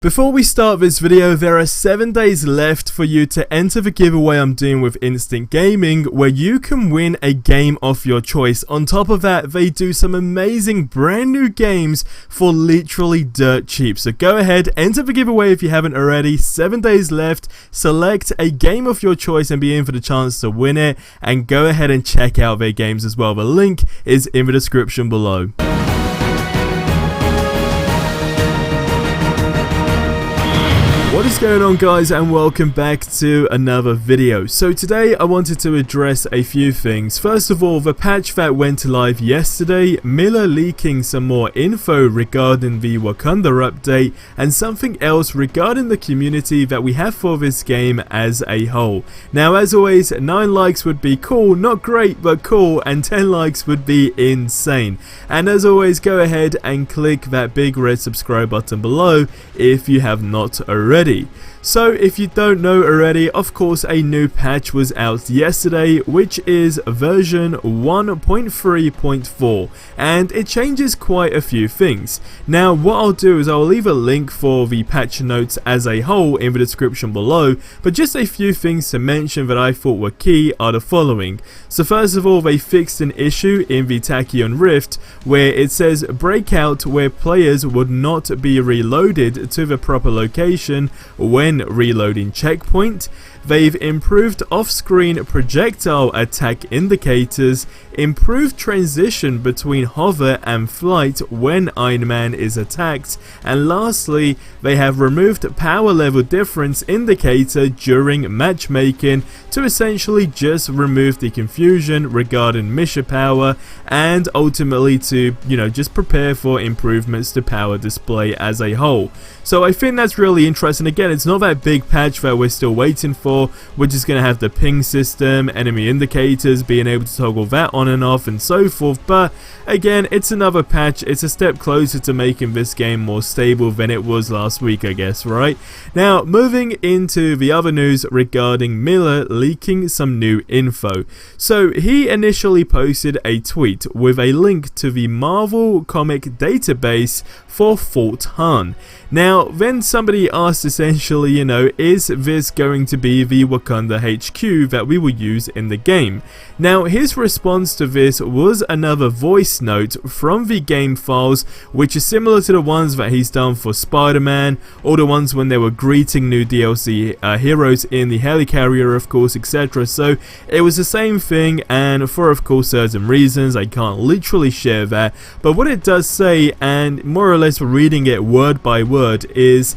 Before we start this video, there are 7 days left for you to enter the giveaway I'm doing with Instant Gaming, where you can win a game of your choice. On top of that, they do some amazing brand new games for literally dirt cheap. So go ahead, enter the giveaway if you haven't already. 7 days left, select a game of your choice and be in for the chance to win it, and go ahead and check out their games as well. The link is in the description below. What is going on, guys, and welcome back to another video. So today I wanted to address a few things. First of all, the patch that went live yesterday, Miller leaking some more info regarding the Wakanda update, and something else regarding the community that we have for this game as a whole. Now, as always, 9 likes would be cool, not great but cool, and 10 likes would be insane. And as always, go ahead and click that big red subscribe button below if you have not already. So if you don't know already, of course a new patch was out yesterday, which is version 1.3.4, and it changes quite a few things. Now what I'll do is I'll leave a link for the patch notes as a whole in the description below, but just a few things to mention that I thought were key are the following. So first of all, they fixed an issue in the Tachyon Rift where it says breakout, where players would not be reloaded to the proper location when reloading checkpoint. They've improved off-screen projectile attack indicators, improved transition between hover and flight when Iron Man is attacked, and lastly, they have removed power level difference indicator during matchmaking to essentially just remove the confusion regarding mission power, and ultimately to, just prepare for improvements to power display as a whole. So I think that's really interesting. Again, it's not that big patch that we're still waiting for. We're just going to have the ping system, enemy indicators, being able to toggle that on and off and so forth, but again, it's another patch. It's a step closer to making this game more stable than it was last week, I guess, right? Now, moving into the other news regarding Miller leaking some new info. So he initially posted a tweet with a link to the Marvel comic database for Fort Han. Now, then somebody asked essentially, is this going to be the Wakanda HQ that we will use in the game? Now, his response to this was another voice note from the game files, which is similar to the ones that he's done for Spider-Man, or the ones when they were greeting new DLC heroes in the helicarrier, of course, etc. So it was the same thing, and for, of course, certain reasons, I can't literally share that, but what it does say, and more or less reading it word by word, is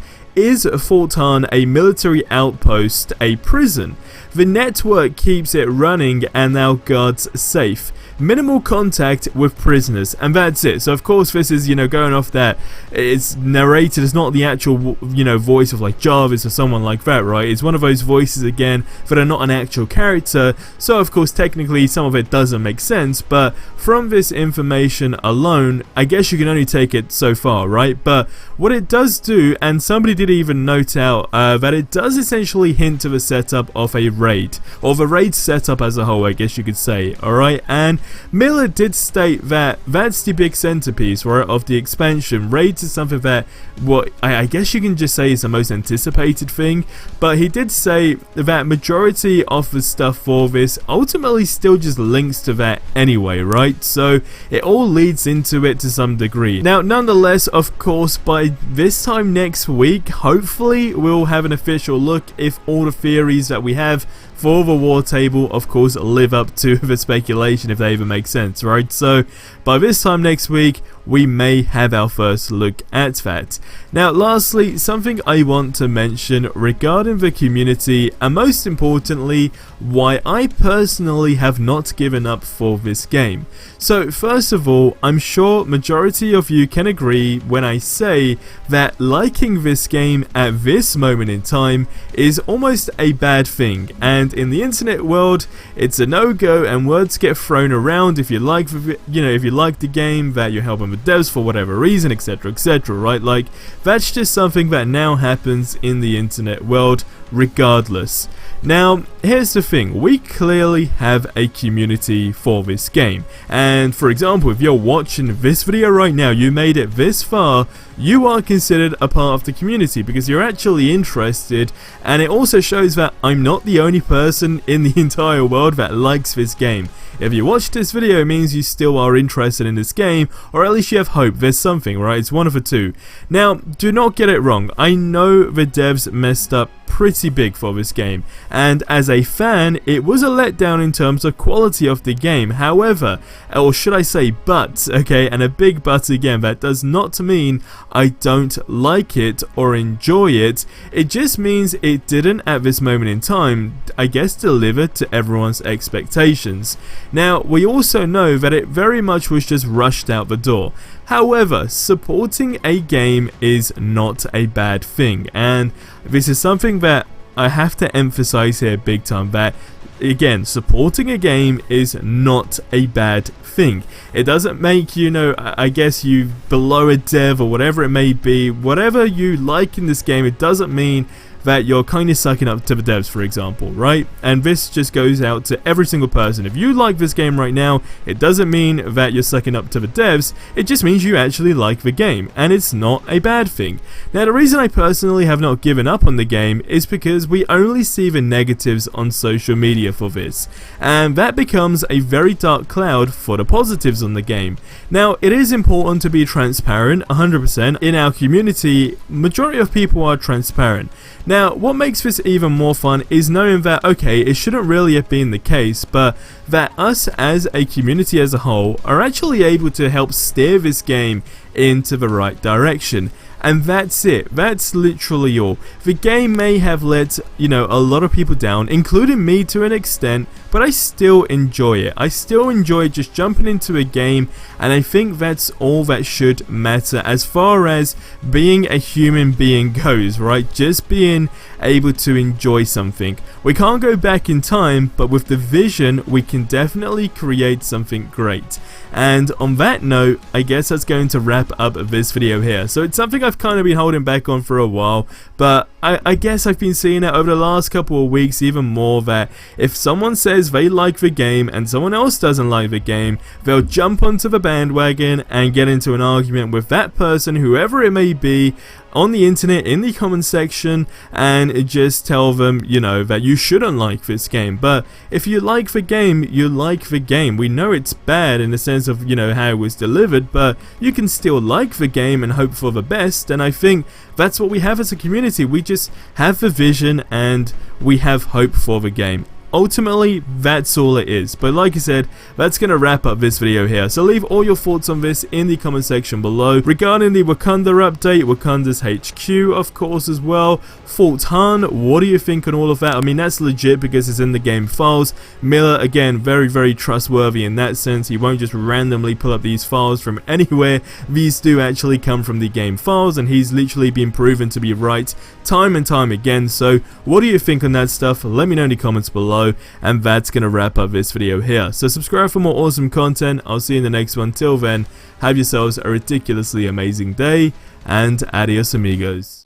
Fort Han a military outpost, a prison? The network keeps it running and now guards safe. Minimal contact with prisoners, and that's it. So of course this is, going off that it's narrated, it's not the actual, voice of like Jarvis or someone like that, right? It's one of those voices again that are not an actual character, so of course technically some of it doesn't make sense, but from this information alone, I guess you can only take it so far, right? But what it does do, and somebody did even note out that it does essentially hint to the setup of a raid, or the raid setup as a whole, I guess you could say, alright? And Miller did state that that's the big centerpiece, right, of the expansion. Raids is something that, what I guess you can just say is the most anticipated thing, but he did say that majority of the stuff for this ultimately still just links to that anyway, right? So it all leads into it to some degree. Now, nonetheless, of course, by this time next week, hopefully we'll have an official look if all the theories that we have for the war table, of course, live up to the speculation, if they even make sense, right? So by this time next week, we may have our first look at that. Now, lastly, something I want to mention regarding the community, and most importantly, why I personally have not given up for this game. So first of all, I'm sure majority of you can agree when I say that liking this game at this moment in time is almost a bad thing, and in the internet world, it's a no-go, and words get thrown around if you like, if you like the game, that you're helping with devs for whatever reason, etc, etc, right? Like, that's just something that now happens in the internet world, regardless. Now, here's the thing, we clearly have a community for this game, and for example, if you're watching this video right now, you made it this far, you are considered a part of the community because you're actually interested, and it also shows that I'm not the only person in the entire world that likes this game. If you watch this video, it means you still are interested in this game, or at least you have hope. There's something, right? It's one of the two. Now, do not get it wrong. I know the devs messed up pretty big for this game, and as a fan, it was a letdown in terms of quality of the game. However, or should I say but, okay, and a big but again, that does not mean I don't like it or enjoy it. It just means it didn't at this moment in time, I guess, deliver to everyone's expectations. Now, we also know that it very much was just rushed out the door. However, supporting a game is not a bad thing, and this is something that I have to emphasize here big time, that again, supporting a game is not a bad thing. It doesn't make you know, I guess, you below a dev or whatever it may be. Whatever you like in this game, it doesn't mean that you're kind of sucking up to the devs, for example, right? And this just goes out to every single person. If you like this game right now, it doesn't mean that you're sucking up to the devs, it just means you actually like the game, and it's not a bad thing. Now, the reason I personally have not given up on the game is because we only see the negatives on social media for this, and that becomes a very dark cloud for the positives on the game. Now, it is important to be transparent, 100%. In our community, majority of people are transparent. Now, what makes this even more fun is knowing that, okay, it shouldn't really have been the case, but that us as a community as a whole are actually able to help steer this game into the right direction. And that's it. That's literally all. The game may have let, you know, a lot of people down, including me to an extent, but I still enjoy it. I still enjoy just jumping into a game, and I think that's all that should matter as far as being a human being goes, right? Just being able to enjoy something. We can't go back in time, but with the vision, we can definitely create something great. And on that note, I guess that's going to wrap up this video here. So it's something I've kind of been holding back on for a while, but I guess I've been seeing it over the last couple of weeks even more, that if someone says they like the game and someone else doesn't like the game, they'll jump onto the bandwagon and get into an argument with that person, whoever it may be, on the internet, in the comment section, and just tell them, you know, that you shouldn't like this game. But if you like the game, you like the game. We know it's bad in the sense of, you know, how it was delivered, but you can still like the game and hope for the best, and I think that's what we have as a community. We just have the vision and we have hope for the game. Ultimately, that's all it is. But like I said, that's going to wrap up this video here. So leave all your thoughts on this in the comment section below. Regarding the Wakanda update, Wakanda's HQ, of course, as well. Fort Han, what do you think on all of that? I mean, that's legit because it's in the game files. Miller, again, very, very trustworthy in that sense. He won't just randomly pull up these files from anywhere. These do actually come from the game files, and he's literally been proven to be right time and time again. So what do you think on that stuff? Let me know in the comments below. And that's gonna wrap up this video here. So subscribe for more awesome content. I'll see you in the next one. Till then, have yourselves a ridiculously amazing day, and adios amigos.